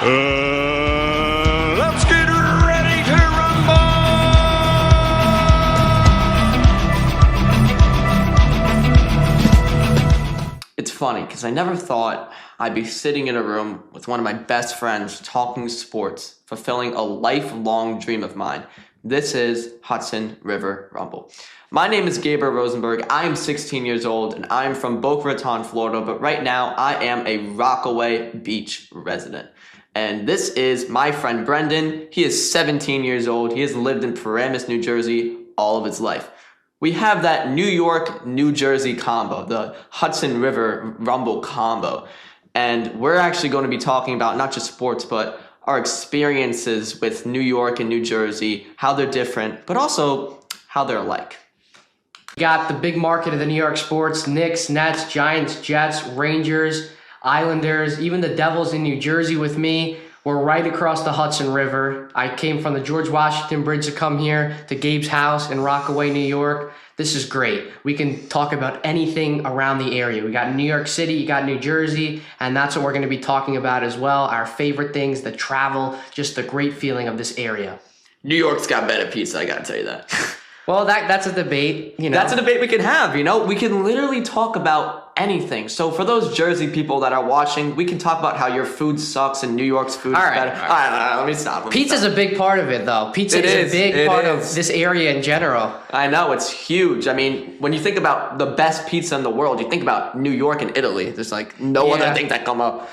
Let's get ready to rumble! It's funny because I never thought I'd be sitting in a room with one of my best friends talking sports, fulfilling a lifelong dream of mine. This is Hudson River Rumble. My name is Gabe Rosenberg. I am 16 years old and I am from Boca Raton, Florida, but right now I am a Rockaway Beach resident. And this is my friend Brendan. He is 17 years old. He has lived in Paramus, New Jersey all of his life. We have that New York, New Jersey combo, the Hudson River Rumble combo. And we're actually going to be talking about not just sports, but our experiences with New York and New Jersey, how they're different, but also how they're alike. We got the big market of the New York sports: Knicks, Nets, Giants, Jets, Rangers, Islanders, even the Devils in New Jersey with me. We're right across the Hudson River. I came from the George Washington Bridge to come here to Gabe's house in Rockaway, New York. This is great. We can talk about anything around the area. We got New York City, you got New Jersey, and that's what we're going to be talking about as well. Our favorite things, the travel, just the great feeling of this area. New York's got better pizza, I gotta tell you that. Well, that's a debate, you know. That's a debate we can have, you know. We can literally talk about anything. So for those Jersey people that are watching, we can talk about how your food sucks and New York's food is better. All right, let me stop. Pizza's a big part of it, though. Pizza is a big part of this area in general. I know, it's huge. I mean, when you think about the best pizza in the world, you think about New York and Italy. There's like no other thing that come up.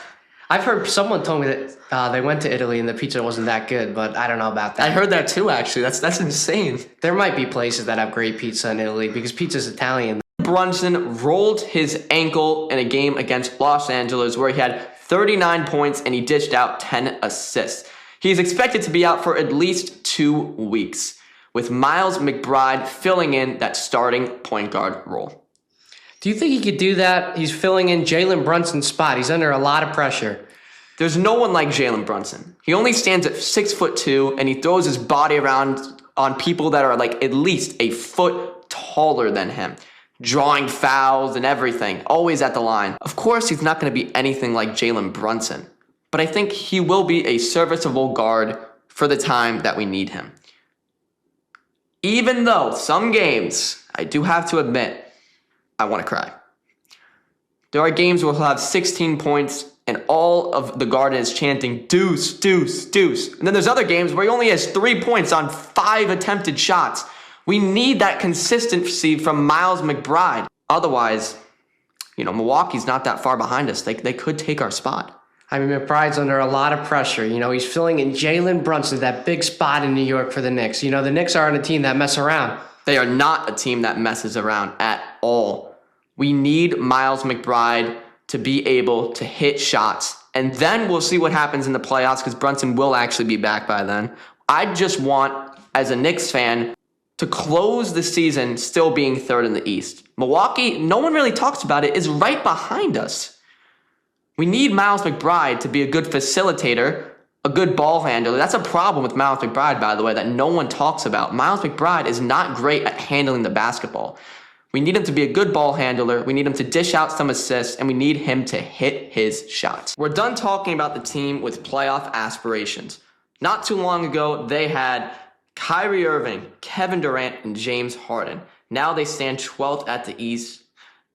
I've heard someone told me that they went to Italy and the pizza wasn't that good, but I don't know about that. I heard that too, actually. That's insane. There might be places that have great pizza in Italy because pizza's Italian. Brunson rolled his ankle in a game against Los Angeles where he had 39 points and he dished out 10 assists. He's expected to be out for at least 2 weeks, with Miles McBride filling in that starting point guard role. Do you think he could do that? He's filling in Jalen Brunson's spot. He's under a lot of pressure. There's no one like Jalen Brunson. He only stands at 6'2", and he throws his body around on people that are like at least a foot taller than him, drawing fouls and everything, always at the line. Of course, he's not going to be anything like Jalen Brunson, but I think he will be a serviceable guard for the time that we need him. Even though some games, I do have to admit, I want to cry. There are games where he'll have 16 points and all of the garden is chanting deuce, deuce, deuce. And then there's other games where he only has 3 points on 5 attempted shots. We need that consistency from Miles McBride. Otherwise, Milwaukee's not that far behind us. They could take our spot. I mean, McBride's under a lot of pressure. He's filling in Jalen Brunson, that big spot in New York for the Knicks. The Knicks aren't a team that mess around. They are not a team that messes around at all. We need Miles McBride to be able to hit shots. And then we'll see what happens in the playoffs because Brunson will actually be back by then. I just want, as a Knicks fan, to close the season still being third in the East. Milwaukee, no one really talks about it, is right behind us. We need Miles McBride to be a good facilitator, a good ball handler. That's a problem with Miles McBride, by the way, that no one talks about. Miles McBride is not great at handling the basketball. We need him to be a good ball handler. We need him to dish out some assists, and we need him to hit his shots. We're done talking about the team with playoff aspirations. Not too long ago, they had Kyrie Irving, Kevin Durant, and James Harden. Now they stand 12th at the East,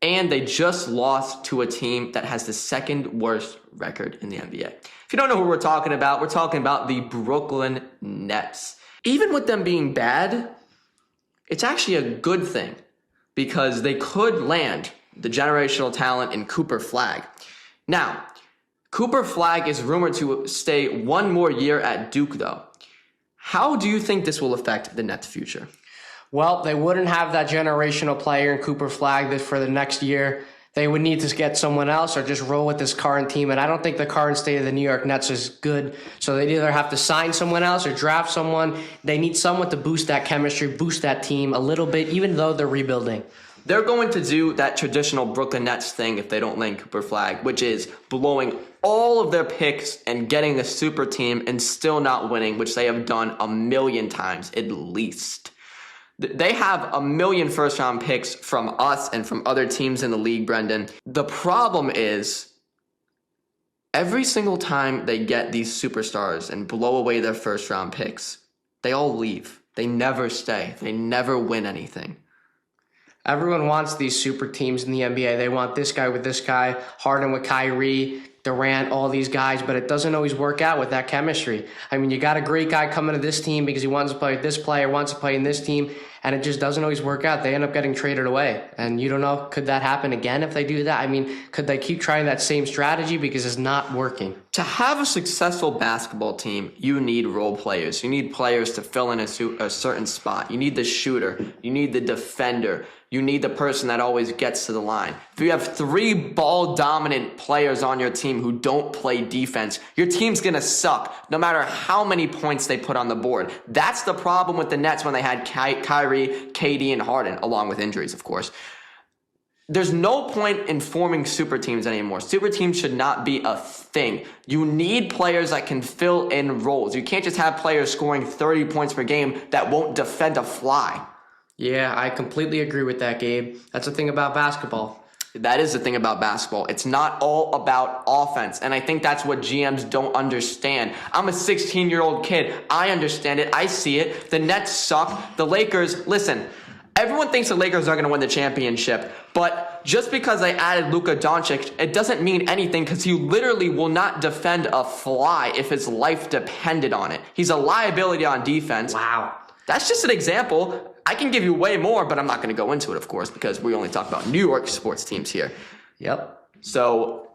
and they just lost to a team that has the second worst record in the NBA. If you don't know who we're talking about the Brooklyn Nets. Even with them being bad, it's actually a good thing because they could land the generational talent in Cooper Flagg. Now, Cooper Flagg is rumored to stay 1 more year at Duke, though. How do you think this will affect the Nets' future? Well, they wouldn't have that generational player in Cooper Flagg for the next year. They would need to get someone else or just roll with this current team. And I don't think the current state of the New York Nets is good. So they either have to sign someone else or draft someone. They need someone to boost that chemistry, boost that team a little bit, even though they're rebuilding. They're going to do that traditional Brooklyn Nets thing if they don't land Cooper Flagg, which is blowing all of their picks and getting a super team and still not winning, which they have done a million times at least. They have 1 million first-round picks from us and from other teams in the league, Brendan. The problem is Every single time they get these superstars and blow away their first round picks, they all leave. They never stay. They never win anything. Everyone wants these super teams in the NBA. They want this guy with this guy, Harden with Kyrie, Durant, all these guys, but it doesn't always work out with that chemistry. I mean, you got a great guy coming to this team because he wants to play with this player, wants to play in this team, and it just doesn't always work out. They end up getting traded away. And you don't know, could that happen again if they do that? I mean, could they keep trying that same strategy because it's not working? To have a successful basketball team, you need role players. You need players to fill in a certain spot. You need the shooter. You need the defender. You need the person that always gets to the line. If you have 3 ball-dominant players on your team who don't play defense, your team's going to suck no matter how many points they put on the board. That's the problem with the Nets when they had Kyrie, KD, and Harden, along with injuries, of course. There's no point in forming super teams anymore. Super teams should not be a thing. You need players that can fill in roles. You can't just have players scoring 30 points per game that won't defend a fly. Yeah, I completely agree with that, Gabe. That's the thing about basketball. That is the thing about basketball. It's not all about offense. And I think that's what GMs don't understand. I'm a 16-year-old kid. I understand it. I see it. The Nets suck. The Lakers, listen, everyone thinks the Lakers are going to win the championship. But just because they added Luka Doncic, it doesn't mean anything because he literally will not defend a fly if his life depended on it. He's a liability on defense. Wow. That's just an example. I can give you way more, but I'm not going to go into it, of course, because we only talk about New York sports teams here. Yep. So,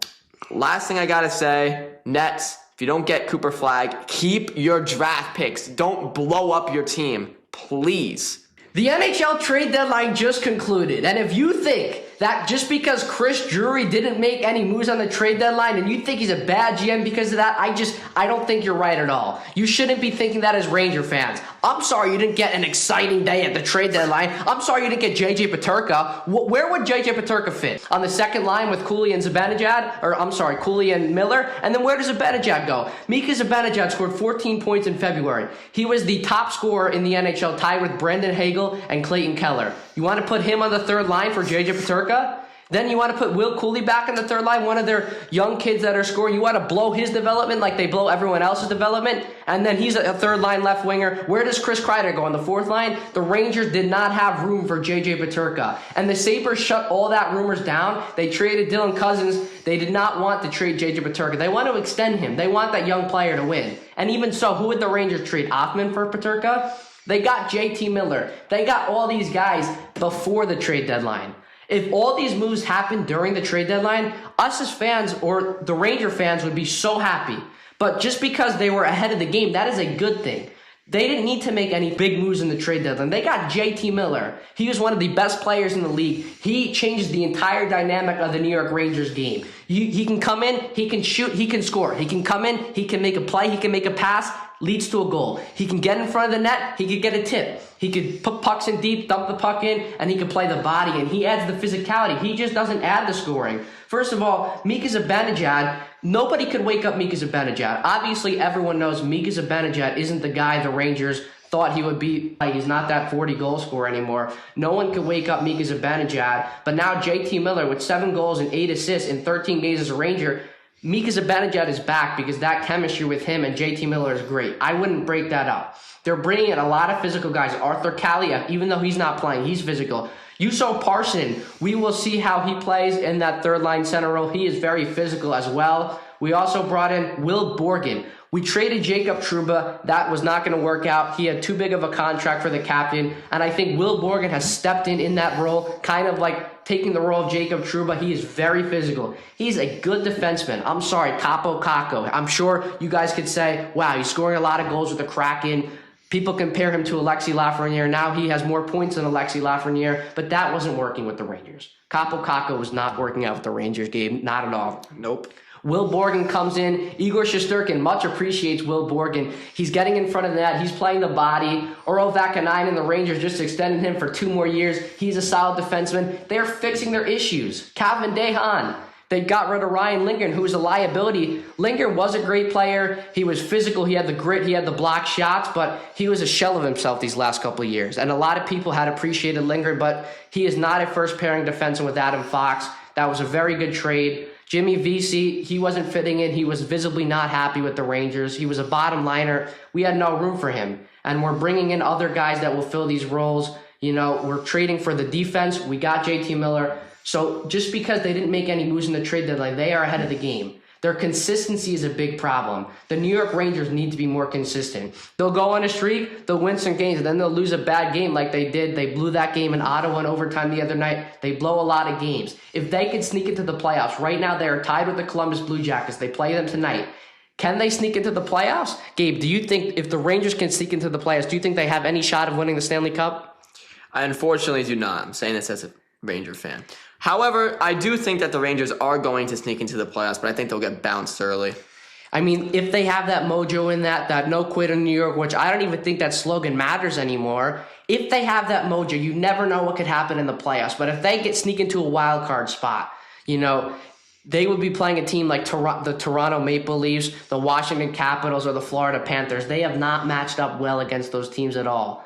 last thing I got to say, Nets, if you don't get Cooper Flagg, keep your draft picks. Don't blow up your team, please. The NHL trade deadline just concluded, and if you think that just because Chris Drury didn't make any moves on the trade deadline and you think he's a bad GM because of that, I don't think you're right at all. You shouldn't be thinking that as Ranger fans. I'm sorry you didn't get an exciting day at the trade deadline. I'm sorry you didn't get JJ Peterka. Where would JJ Peterka fit? On the second line with Cooley and Zibanejad? Or I'm sorry, Cooley and Miller? And then where does Zibanejad go? Mika Zibanejad scored 14 points in February. He was the top scorer in the NHL, tied with Brendan Hagel and Clayton Keller. You want to put him on the third line for JJ Peterka? Then you want to put Will Cooley back on the third line, one of their young kids that are scoring. You want to blow his development like they blow everyone else's development, and then he's a third line left winger. Where does Chris Kreider go on the fourth line? The Rangers did not have room for JJ Peterka, and the Sabres shut all that rumors down. They traded Dylan Cousins. They did not want to trade JJ Peterka. They want to extend him. They want that young player to win. And even so, who would the Rangers trade? Offman for Peterka? They got JT Miller. They got all these guys before the trade deadline. If all these moves happened during the trade deadline, us as fans or the Ranger fans would be so happy. But just because they were ahead of the game, that is a good thing. They didn't need to make any big moves in the trade deadline. They got JT Miller. He was one of the best players in the league. He changed the entire dynamic of the New York Rangers game. He can come in, he can shoot, he can score. He can come in, he can make a play, he can make a pass, leads to a goal. He can get in front of the net, he could get a tip. He could put pucks in deep, dump the puck in, and he can play the body, and he adds the physicality. He just doesn't add the scoring. First of all, Mika Zibanejad, nobody could wake up Mika Zibanejad. Obviously, everyone knows Mika Zibanejad isn't the guy the Rangers thought he would be. He's not that 40-goal scorer anymore. No one could wake up Mika Zibanejad. But now JT Miller with 7 goals and 8 assists in 13 games as a Ranger, Mika Zibanejad is back because that chemistry with him and JT Miller is great. I wouldn't break that up. They're bringing in a lot of physical guys. Arthur Kaliyev, even though he's not playing, he's physical. Yusuf Parson, we will see how he plays in that third-line center role. He is very physical as well. We also brought in Will Borgen. We traded Jacob Trouba. That was not going to work out. He had too big of a contract for the captain, and I think Will Borgen has stepped in that role, kind of like taking the role of Jacob Trouba. He is very physical. He's a good defenseman. I'm sorry, Capo Caco. I'm sure you guys could say, wow, he's scoring a lot of goals with the Kraken. People compare him to Alexi Lafreniere. Now he has more points than Alexi Lafreniere, but that wasn't working with the Rangers. Capo Caco was not working out with the Rangers game, not at all. Nope. Will Borgen comes in. Igor Shesterkin much appreciates Will Borgen. He's getting in front of the net. He's playing the body. Oro Vakanainen and the Rangers just extended him for 2 more years. He's a solid defenseman. They're fixing their issues. Calvin Dehan. They got rid of Ryan Lindgren, who was a liability. Lindgren was a great player. He was physical. He had the grit. He had the block shots, but he was a shell of himself these last couple of years. And a lot of people had appreciated Lindgren, but he is not a first-pairing defenseman with Adam Fox. That was a very good trade. Jimmy VC, he wasn't fitting in. He was visibly not happy with the Rangers. He was a bottom liner. We had no room for him. And we're bringing in other guys that will fill these roles. We're trading for the defense. We got JT Miller. So just because they didn't make any moves in the trade deadline, they are ahead of the game. Their consistency is a big problem. The New York Rangers need to be more consistent. They'll go on a streak, they'll win some games, and then they'll lose a bad game like they did. They blew that game in Ottawa in overtime the other night. They blow a lot of games. If they can sneak into the playoffs, right now they are tied with the Columbus Blue Jackets. They play them tonight. Can they sneak into the playoffs? Gabe, do you think if the Rangers can sneak into the playoffs, do you think they have any shot of winning the Stanley Cup? I unfortunately do not. I'm saying this as a Ranger fan. However, I do think that the Rangers are going to sneak into the playoffs, but I think they'll get bounced early. I mean, if they have that mojo in that no quit in New York, which I don't even think that slogan matters anymore. If they have that mojo, you never know what could happen in the playoffs. But if they sneak into a wild card spot, they would be playing a team like the Toronto Maple Leafs, the Washington Capitals, or the Florida Panthers. They have not matched up well against those teams at all.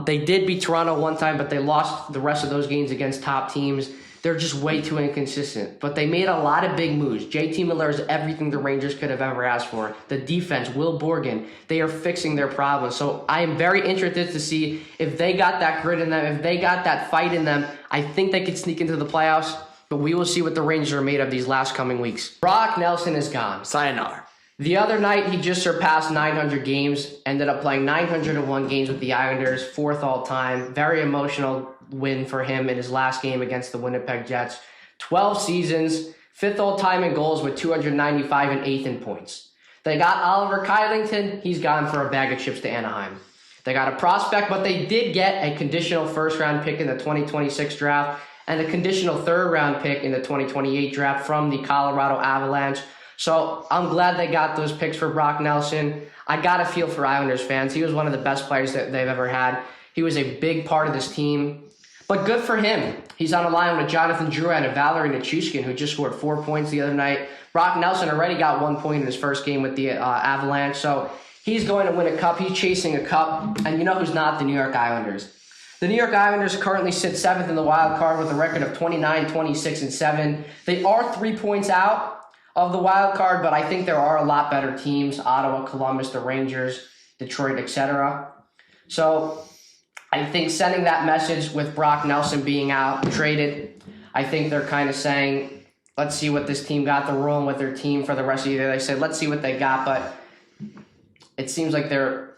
They did beat Toronto one time, but they lost the rest of those games against top teams. They're just way too inconsistent. But they made a lot of big moves. JT Miller is everything the Rangers could have ever asked for. The defense, Will Borgen, they are fixing their problems. So I am very interested to see if they got that grit in them, if they got that fight in them. I think they could sneak into the playoffs, but we will see what the Rangers are made of these last coming weeks. Brock Nelson is gone. Sayonara. The other night, he just surpassed 900 games, ended up playing 901 games with the Islanders, fourth all-time. Very emotional win for him in his last game against the Winnipeg Jets. 12 seasons, fifth all-time in goals with 295 and eighth in points. They got Oliver Kylington. He's gone for a bag of chips to Anaheim. They got a prospect, but they did get a conditional first-round pick in the 2026 draft and a conditional third-round pick in the 2028 draft from the Colorado Avalanche. So I'm glad they got those picks for Brock Nelson. I got a feel for Islanders fans. He was one of the best players that they've ever had. He was a big part of this team. But good for him. He's on a line with Jonathan Drouin and Valerie Nichushkin, who just scored 4 points the other night. Brock Nelson already got 1 point in his first game with the Avalanche. So he's going to win a cup. He's chasing a cup. And you know who's not? The New York Islanders. The New York Islanders currently sit 7th in the wild card with a record of 29, 26, and 7. They are 3 points out of the wild card, but I think there are a lot better teams: Ottawa, Columbus, the Rangers, Detroit, etc. So I think sending that message with Brock Nelson being out, traded, I think they're kind of saying, let's see what this team got. They're rolling with their team for the rest of the year. They said, let's see what they got, but it seems like they're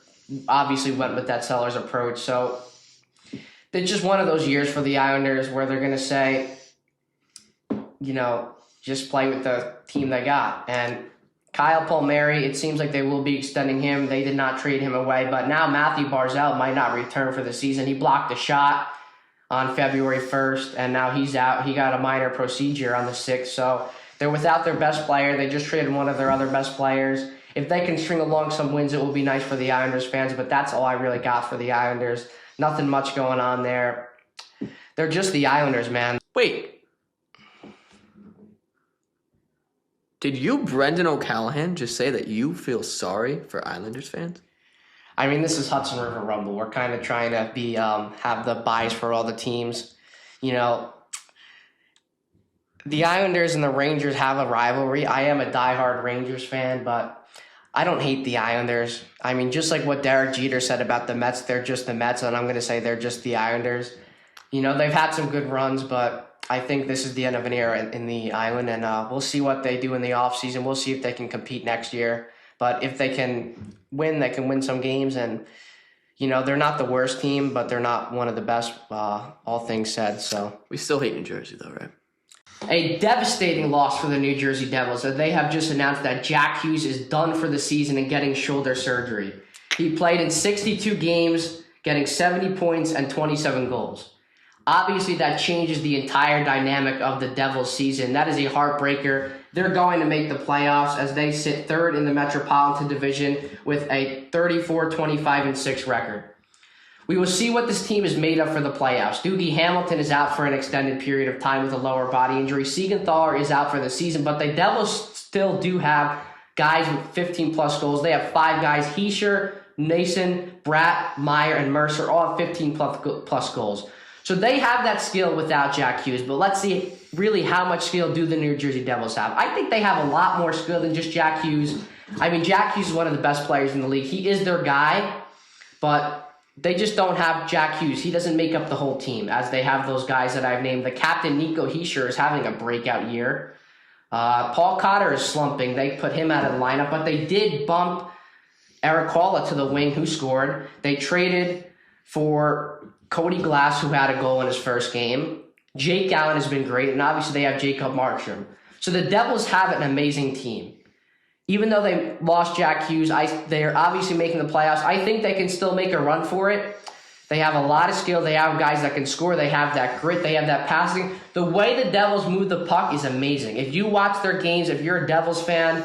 obviously went with that seller's approach. So it's just one of those years for the Islanders where they're going to say, just play with the team they got. And Kyle Palmieri, it seems like they will be extending him. They did not trade him away, but now Matthew Barzal might not return for the season. He blocked a shot on February 1st, and now he's out. He got a minor procedure on the 6th, so they're without their best player. They just traded one of their other best players. If they can string along some wins, it will be nice for the Islanders fans, but that's all I really got for the Islanders. Nothing much going on there. They're just the Islanders, man. Wait. Did you, Brendan O'Callahan, just say that you feel sorry for Islanders fans? I mean, this is Hudson River Rumble. We're kind of trying to be have the bias for all the teams. The Islanders and the Rangers have a rivalry. I am a diehard Rangers fan, but I don't hate the Islanders. I mean, just like what Derek Jeter said about the Mets, they're just the Mets, and I'm going to say they're just the Islanders. They've had some good runs, but I think this is the end of an era in the island, and we'll see what they do in the offseason. We'll see if they can compete next year. But if they can win, they can win some games. And, they're not the worst team, but they're not one of the best, all things said. So We still hate New Jersey, though, right? A devastating loss for the New Jersey Devils. They have just announced that Jack Hughes is done for the season and getting shoulder surgery. He played in 62 games, getting 70 points and 27 goals. Obviously, that changes the entire dynamic of the Devils season. That is a heartbreaker. They're going to make the playoffs as they sit third in the Metropolitan Division with a 34-25-6 record. We will see what this team is made of for the playoffs. Dougie Hamilton is out for an extended period of time with a lower body injury. Siegenthaler is out for the season, but the Devils still do have guys with 15-plus goals. They have 5 guys: Heischer, Nason, Bratt, Meyer, and Mercer, all have 15-plus goals. So they have that skill without Jack Hughes, but let's see really how much skill do the New Jersey Devils have. I think they have a lot more skill than just Jack Hughes. I mean, Jack Hughes is one of the best players in the league. He is their guy, but they just don't have Jack Hughes. He doesn't make up the whole team, as they have those guys that I've named. The captain, Nico Hischier, is having a breakout year. Paul Cotter is slumping. They put him out of the lineup, but they did bump Eric Kalla to the wing, who scored. They traded for Cody Glass, who had a goal in his first game. Jake Allen has been great, and obviously they have Jacob Markstrom. So the Devils have an amazing team. Even though they lost Jack Hughes, they're obviously making the playoffs. I think they can still make a run for it. They have a lot of skill. They have guys that can score. They have that grit. They have that passing. The way the Devils move the puck is amazing. If you watch their games, if you're a Devils fan,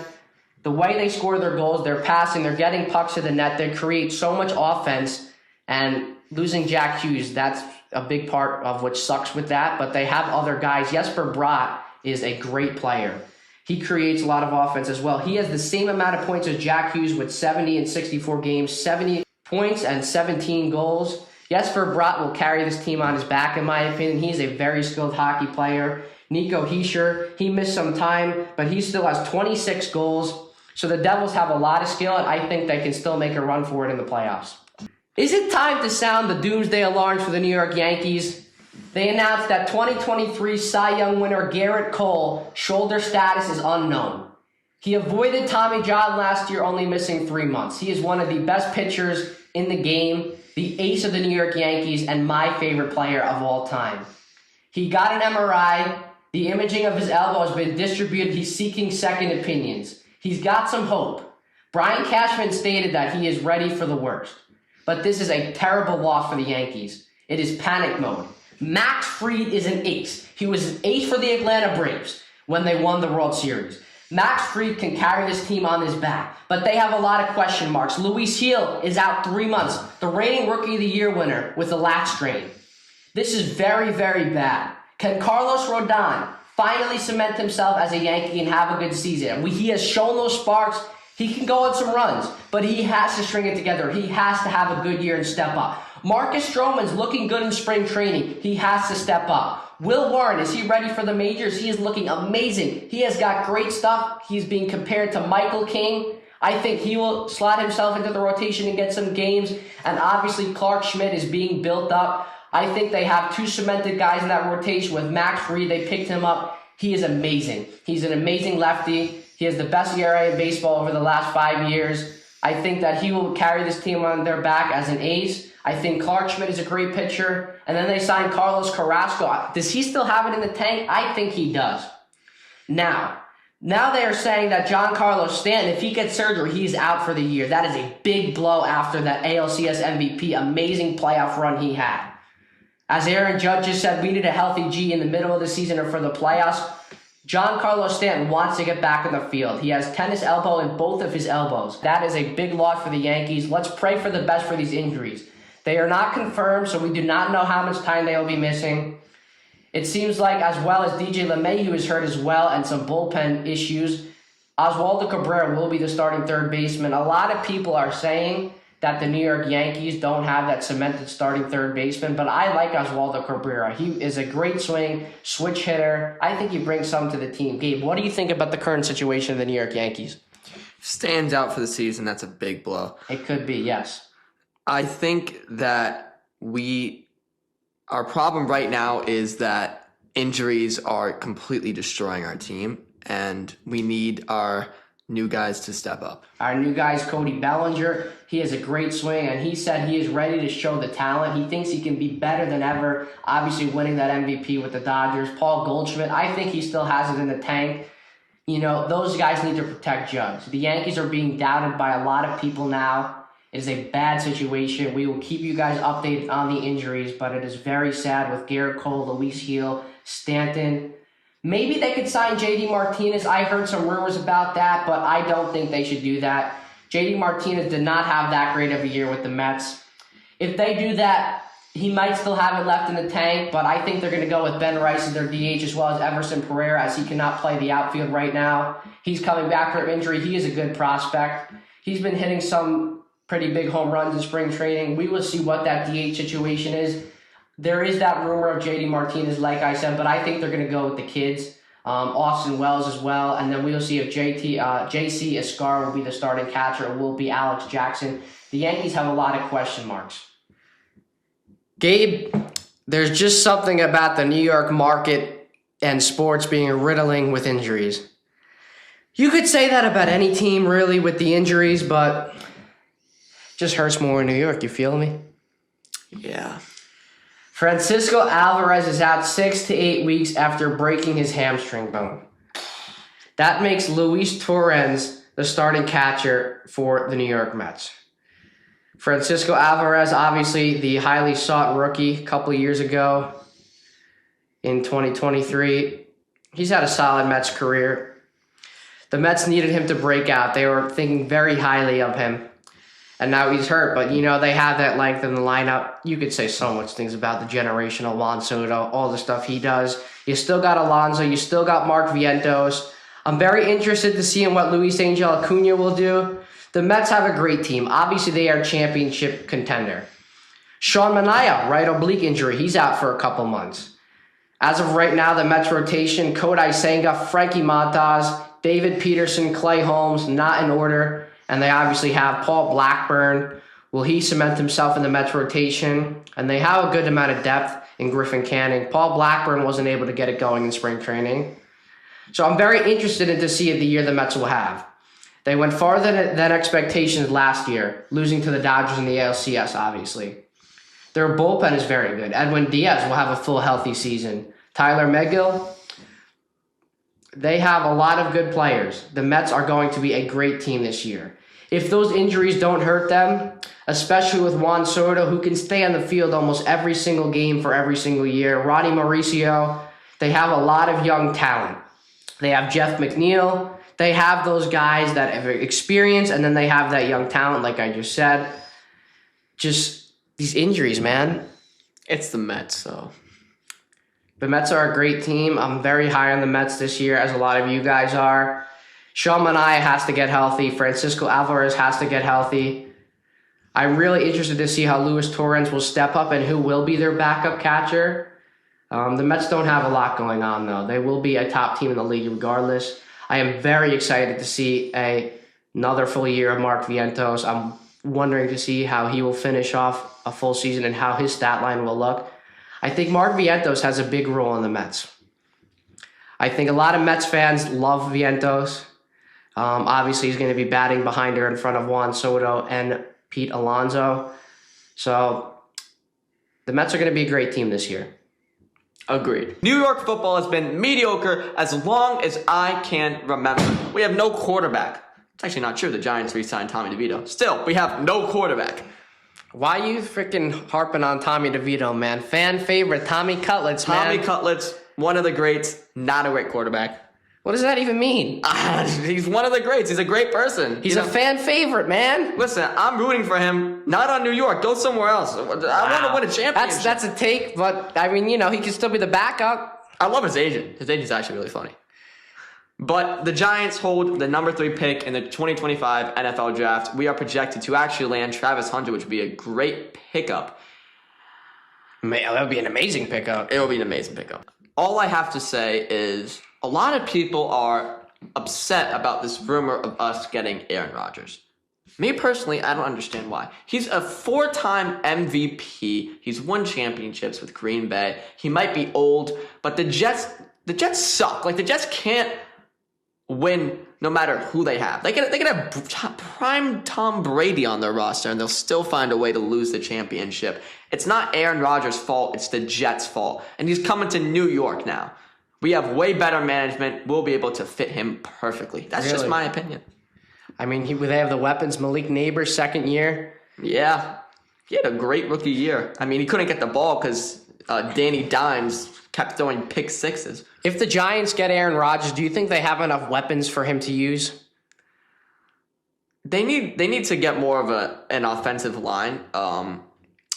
the way they score their goals, they're passing, they're getting pucks to the net, they create so much offense. And losing Jack Hughes, that's a big part of what sucks with that. But they have other guys. Jesper Bratt is a great player. He creates a lot of offense as well. He has the same amount of points as Jack Hughes with 70 in 64 games, 70 points and 17 goals. Jesper Bratt will carry this team on his back, in my opinion. He's a very skilled hockey player. Nico Hischier, he missed some time, but he still has 26 goals. So the Devils have a lot of skill, and I think they can still make a run for it in the playoffs. Is it time to sound the doomsday alarms for the New York Yankees? They announced that 2023 Cy Young winner Garrett Cole shoulder status is unknown. He avoided Tommy John last year, only missing 3 months. He is one of the best pitchers in the game, the ace of the New York Yankees, and my favorite player of all time. He got an MRI. The imaging of his elbow has been distributed. He's seeking second opinions. He's got some hope. Brian Cashman stated that he is ready for the worst. But this is a terrible loss for the Yankees. It is panic mode. Max Fried is an ace. He was an ace for the Atlanta Braves when they won the World Series. Max Fried can carry this team on his back, but they have a lot of question marks. Luis Gil is out 3 months, the reigning Rookie of the Year winner with a lat strain. This is very, very bad. Can Carlos Rodon finally cement himself as a Yankee and have a good season? He has shown those sparks. He can go on some runs, but he has to string it together. He has to have a good year and step up. Marcus Stroman's looking good in spring training. He has to step up. Will Warren, is he ready for the majors? He is looking amazing. He has got great stuff. He's being compared to Michael King. I think he will slot himself into the rotation and get some games. And obviously Clark Schmidt is being built up. I think they have two cemented guys in that rotation with Max Fried. They picked him up. He is amazing. He's an amazing lefty. He has the best ERA in baseball over the last 5 years. I think that he will carry this team on their back as an ace. I think Clark Schmidt is a great pitcher. And then they signed Carlos Carrasco. Does he still have it in the tank? I think he does. Now they are saying that Giancarlo Stanton, if he gets surgery, he's out for the year. That is a big blow after that ALCS MVP, amazing playoff run he had. As Aaron Judge just said, we need a healthy G in the middle of the season or for the playoffs. Giancarlo Stanton wants to get back in the field. He has tennis elbow in both of his elbows. That is a big loss for the Yankees. Let's pray for the best for these injuries. They are not confirmed, so we do not know how much time they will be missing. It seems like, as well as DJ LeMahieu is hurt as well and some bullpen issues, Oswaldo Cabrera will be the starting third baseman. A lot of people are saying that the New York Yankees don't have that cemented starting third baseman, but I like Oswaldo Cabrera. He is a great switch hitter. I think he brings some to the team. Gabe, what do you think about the current situation of the New York Yankees? Stands out for the season. That's a big blow. It could be, yes. I think that our problem right now is that injuries are completely destroying our team, and we need our new guys to step up. Our new guy is Cody Bellinger. He has a great swing, and he said he is ready to show the talent. He thinks he can be better than ever, obviously winning that MVP with the Dodgers. Paul Goldschmidt, I think he still has it in the tank. You know, those guys need to protect Jugs. The Yankees are being doubted by a lot of people now. It is a bad situation. We will keep you guys updated on the injuries, but it is very sad with Garrett Cole, Luis Gil, Stanton. Maybe they could sign J.D. Martinez. I heard some rumors about that, but I don't think they should do that. J.D. Martinez did not have that great of a year with the Mets. If they do that, he might still have it left in the tank, but I think they're going to go with Ben Rice as their DH as well as Everson Pereira, as he cannot play the outfield right now. He's coming back from injury. He is a good prospect. He's been hitting some pretty big home runs in spring training. We will see what that DH situation is. There is that rumor of J.D. Martinez, like I said, but I think they're going to go with the kids. Austin Wells as well, and then we'll see if J.C. Escar will be the starting catcher or will it be Alex Jackson. The Yankees have a lot of question marks. Gabe, there's just something about the New York market and sports being riddling with injuries. You could say that about any team, really, with the injuries, but it just hurts more in New York. You feel me? Yeah. Francisco Alvarez is out 6 to 8 weeks after breaking his hamstring bone. That makes Luis Torrens the starting catcher for the New York Mets. Francisco Alvarez, obviously the highly sought rookie a couple of years ago in 2023. He's had a solid Mets career. The Mets needed him to break out. They were thinking very highly of him. And now he's hurt, but they have that length in the lineup. You could say so much things about the generational Juan Soto, all the stuff he does. You still got Alonso, you still got Mark Vientos. I'm very interested to see what Luis Angel Acuna will do. The Mets have a great team. Obviously, they are a championship contender. Sean Manaea, right oblique injury, he's out for a couple months. As of right now, the Mets rotation, Kodai Senga, Frankie Montas, David Peterson, Clay Holmes, not in order. And they obviously have Paul Blackburn. Will he cement himself in the Mets rotation? And they have a good amount of depth in Griffin Canning. Paul Blackburn wasn't able to get it going in spring training. So I'm very interested to see the year the Mets will have. They went farther than expectations last year, losing to the Dodgers in the ALCS, obviously. Their bullpen is very good. Edwin Diaz will have a full healthy season. Tyler Megill. They have a lot of good players. The Mets are going to be a great team this year. If those injuries don't hurt them, especially with Juan Soto, who can stay on the field almost every single game for every single year, Ronnie Mauricio, they have a lot of young talent. They have Jeff McNeil. They have those guys that have experience, and then they have that young talent, like I just said. Just these injuries, man. It's the Mets, so... The Mets are a great team. I'm very high on the Mets this year, as a lot of you guys are. Sean Manaea has to get healthy. Francisco Alvarez has to get healthy. I'm really interested to see how Luis Torrens will step up and who will be their backup catcher. The Mets don't have a lot going on, though. They will be a top team in the league regardless. I am very excited to see another full year of Mark Vientos. I'm wondering to see how he will finish off a full season and how his stat line will look. I think Mark Vientos has a big role in the Mets. I think a lot of Mets fans love Vientos. Obviously, he's going to be batting behind her in front of Juan Soto and Pete Alonso. So the Mets are going to be a great team this year. Agreed. New York football has been mediocre as long as I can remember. We have no quarterback. It's actually not true. The Giants re-signed Tommy DeVito. Still, we have no quarterback. Why are you freaking harping on Tommy DeVito, man? Fan favorite, Tommy Cutlets, man. Tommy Cutlets, one of the greats, not a great quarterback. What does that even mean? He's one of the greats. He's a great person. He's a fan favorite, man. Listen, I'm rooting for him. Not on New York. Go somewhere else. I want to win a championship. That's a take, but I mean, he can still be the backup. I love his agent. His agent's actually really funny. But the Giants hold the number 3 pick in the 2025 NFL Draft. We are projected to actually land Travis Hunter, which would be a great pickup. Man, that would be an amazing pickup. It will be an amazing pickup. All I have to say is a lot of people are upset about this rumor of us getting Aaron Rodgers. Me personally, I don't understand why. He's a 4-time MVP. He's won championships with Green Bay. He might be old, but the Jets suck. Like, the Jets can't win no matter who they have. They can have prime Tom Brady on their roster, and they'll still find a way to lose the championship. It's not Aaron Rodgers' fault. It's the Jets' fault. And he's coming to New York now. We have way better management. We'll be able to fit him perfectly. That's just my opinion. I mean, they have the weapons. Malik Neighbors, second year. Yeah. He had a great rookie year. I mean, he couldn't get the ball because Danny Dimes kept throwing pick sixes. If the Giants get Aaron Rodgers, do you think they have enough weapons for him to use? They need to get more of an offensive line.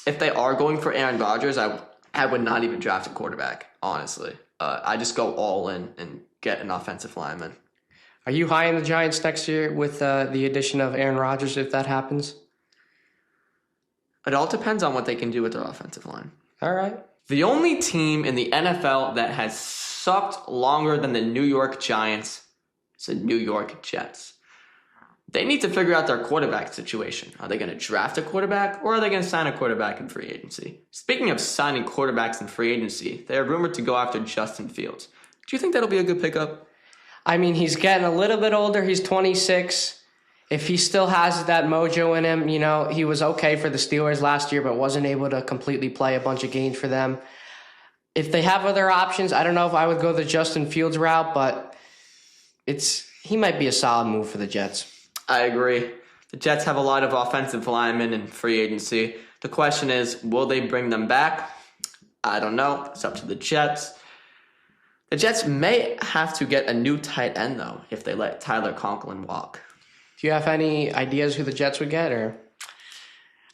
If they are going for Aaron Rodgers, I would not even draft a quarterback, honestly. I just go all in and get an offensive lineman. Are you high in the Giants next year with the addition of Aaron Rodgers if that happens? It all depends on what they can do with their offensive line. All right. The only team in the NFL that has sucked longer than the New York Giants is the New York Jets. They need to figure out their quarterback situation. Are they going to draft a quarterback or are they going to sign a quarterback in free agency? Speaking of signing quarterbacks in free agency, they are rumored to go after Justin Fields. Do you think that'll be a good pickup? I mean, he's getting a little bit older. He's 26. If he still has that mojo in him, he was okay for the Steelers last year, but wasn't able to completely play a bunch of games for them. If they have other options, I don't know if I would go the Justin Fields route, but he might be a solid move for the Jets. I agree. The Jets have a lot of offensive linemen in free agency. The question is, will they bring them back? I don't know. It's up to the Jets. The Jets may have to get a new tight end, though, if they let Tyler Conklin walk. Do you have any ideas who the Jets would get?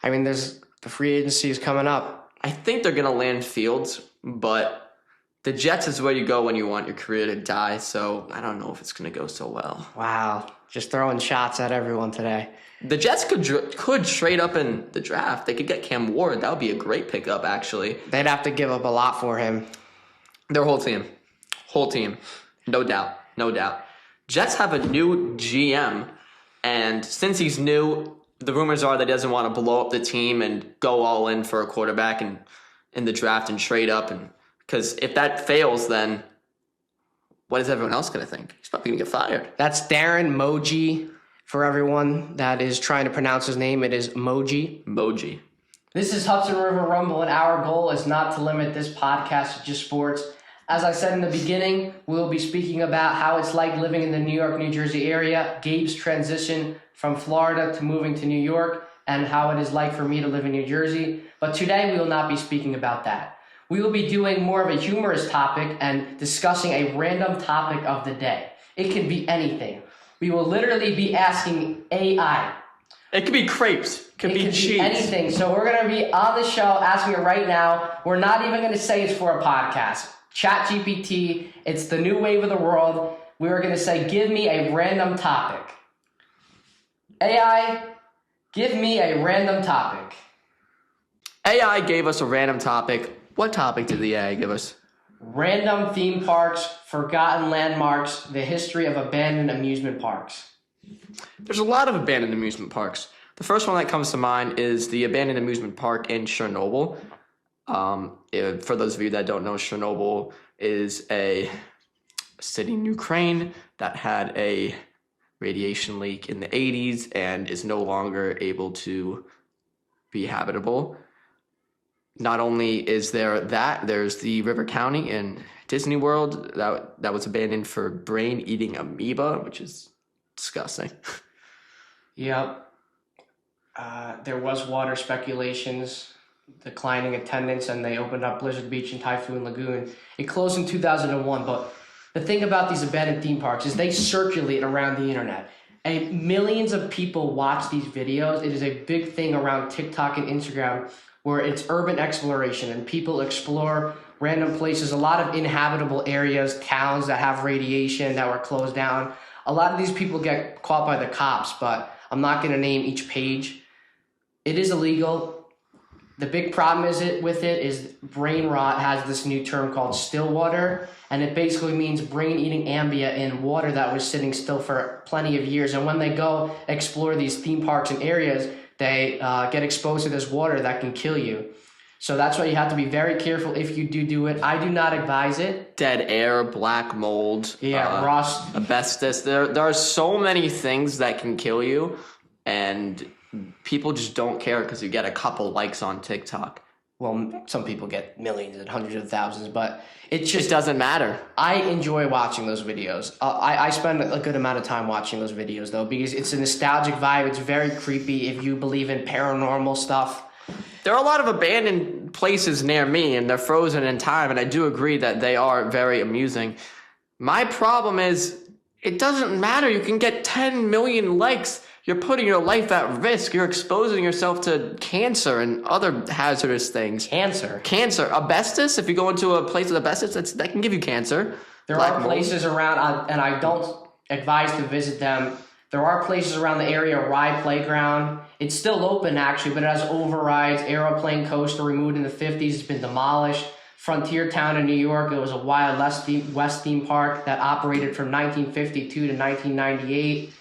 The free agency is coming up. I think they're going to land Fields, but the Jets is where you go when you want your career to die, so I don't know if it's going to go so well. Wow, just throwing shots at everyone today. The Jets could trade up in the draft. They could get Cam Ward. That would be a great pickup, actually. They'd have to give up a lot for him. Their whole team. No doubt. Jets have a new GM, and since he's new, the rumors are that he doesn't want to blow up the team and go all in for a quarterback and in the draft and trade up. And because if that fails, then what is everyone else going to think? He's probably going to get fired. That's Darren Moji. For everyone that is trying to pronounce his name, it is Moji. This is Hudson River Rumble, and our goal is not to limit this podcast to just sports. As I said in the beginning, we'll be speaking about how it's like living in the New York, New Jersey area, Gabe's transition from Florida to moving to New York, and how it is like for me to live in New Jersey. But today we will not be speaking about that. We will be doing more of a humorous topic and discussing a random topic of the day. It can be anything. We will literally be asking AI. It could be crepes. It could be cheese. Anything. So we're going to be on the show asking it right now. We're not even going to say it's for a podcast. ChatGPT, it's the new wave of the world. We are going to say, give me a random topic. AI, give me a random topic. AI gave us a random topic. What topic did the AI give us? Random theme parks, forgotten landmarks, the history of abandoned amusement parks. There's a lot of abandoned amusement parks. The first one that comes to mind is the abandoned amusement park in Chernobyl. For those of you that don't know, Chernobyl is a city in Ukraine that had a radiation leak in the 80s and is no longer able to be habitable. Not only is there that, there's the River County in Disney World that was abandoned for brain-eating amoeba, which is disgusting. Yep. There was water speculations, declining attendance, and they opened up Blizzard Beach and Typhoon Lagoon. It closed in 2001, but the thing about these abandoned theme parks is they circulate around the internet. And millions of people watch these videos. It is a big thing around TikTok and Instagram, where it's urban exploration and people explore random places, a lot of inhabitable areas, towns that have radiation that were closed down. A lot of these people get caught by the cops, but I'm not going to name each page. It is illegal. The big problem with it is brain rot has this new term called still water, and it basically means brain-eating ambia in water that was sitting still for plenty of years. And when they go explore these theme parks and areas, they get exposed to this water that can kill you. So that's why you have to be very careful if you do it. I do not advise it. Dead air, black mold, rust, asbestos. There are so many things that can kill you, and people just don't care because you get a couple likes on TikTok. Well, some people get millions and hundreds of thousands, but it doesn't matter. I enjoy watching those videos. I spend a good amount of time watching those videos, though, because it's a nostalgic vibe. It's very creepy if you believe in paranormal stuff. There are a lot of abandoned places near me, and they're frozen in time, and I do agree that they are very amusing. My problem is, it doesn't matter. You can get 10 million likes. You're putting your life at risk. You're exposing yourself to cancer and other hazardous things. Cancer? Asbestos, if you go into a place with asbestos, that can give you cancer. There are places around, and I don't advise to visit them. There are places around the area, Rye Playground. It's still open, actually, but it has overrides. Aeroplane Coaster, removed in the 50s, has been demolished. Frontier Town in New York, it was a Wild West theme park that operated from 1952 to 1998.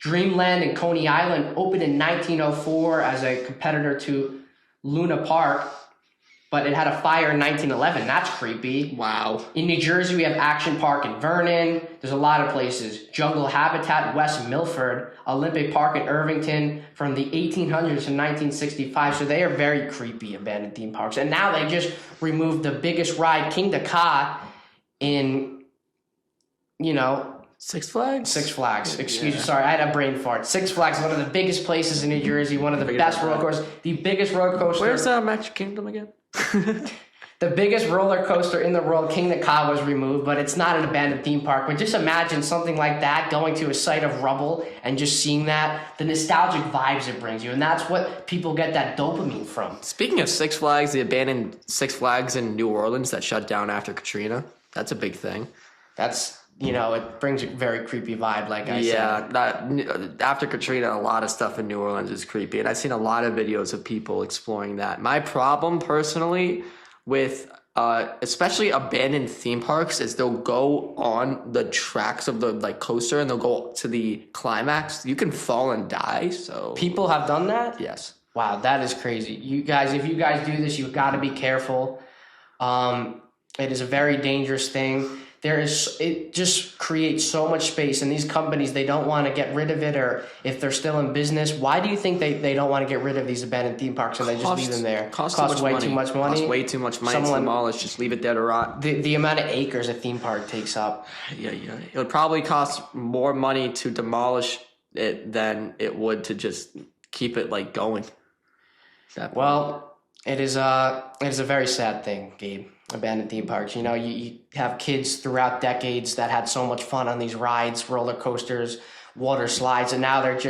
Dreamland in Coney Island opened in 1904 as a competitor to Luna Park, but it had a fire in 1911. That's creepy. Wow. In New Jersey, we have Action Park in Vernon. There's a lot of places. Jungle Habitat, West Milford. Olympic Park in Irvington from the 1800s to 1965. So they are very creepy abandoned theme parks. And now they just removed the biggest ride, King the Ka, in, Six Flags? Six Flags. Excuse me. Sorry, I had a brain fart. Six Flags, one of the biggest places in New Jersey, one of the best roller coasters. The biggest roller coaster. Where's Magic Kingdom again? The biggest roller coaster in the world, King the Ka, was removed, but it's not an abandoned theme park. But just imagine something like that, going to a site of rubble and just seeing that, the nostalgic vibes it brings you. And that's what people get that dopamine from. Speaking of Six Flags, the abandoned Six Flags in New Orleans that shut down after Katrina, that's a big thing. That's, it brings a very creepy vibe, like I said. Yeah, after Katrina, a lot of stuff in New Orleans is creepy. And I've seen a lot of videos of people exploring that. My problem, personally, with especially abandoned theme parks is they'll go on the tracks of the coaster and they'll go to the climax. You can fall and die. So People have done that? Yes. Wow, that is crazy. You guys, if you guys do this, you've got to be careful. It is a very dangerous thing. It just creates so much space, and these companies, they don't want to get rid of it, or if they're still in business, why do you think they don't want to get rid of these abandoned theme parks and they just leave them there? Costs way too much money. Costs way too much money to demolish. Just leave it there to rot. The amount of acres a theme park takes up. Yeah. It would probably cost more money to demolish it than it would to just keep it going. Well, it is a very sad thing, Gabe. Abandoned theme parks. You have kids throughout decades that had so much fun on these rides, roller coasters, water slides, and now it's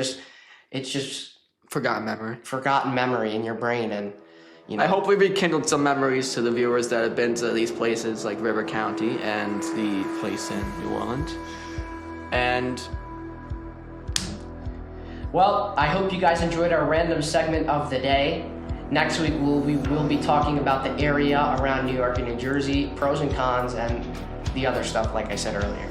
just forgotten memory in your brain. And I hope we rekindled some memories to the viewers that have been to these places like River County and the place in New Orleans. And well, I hope you guys enjoyed our random segment of the day. Next week, we will be talking about the area around New York and New Jersey, pros and cons, and the other stuff, like I said earlier.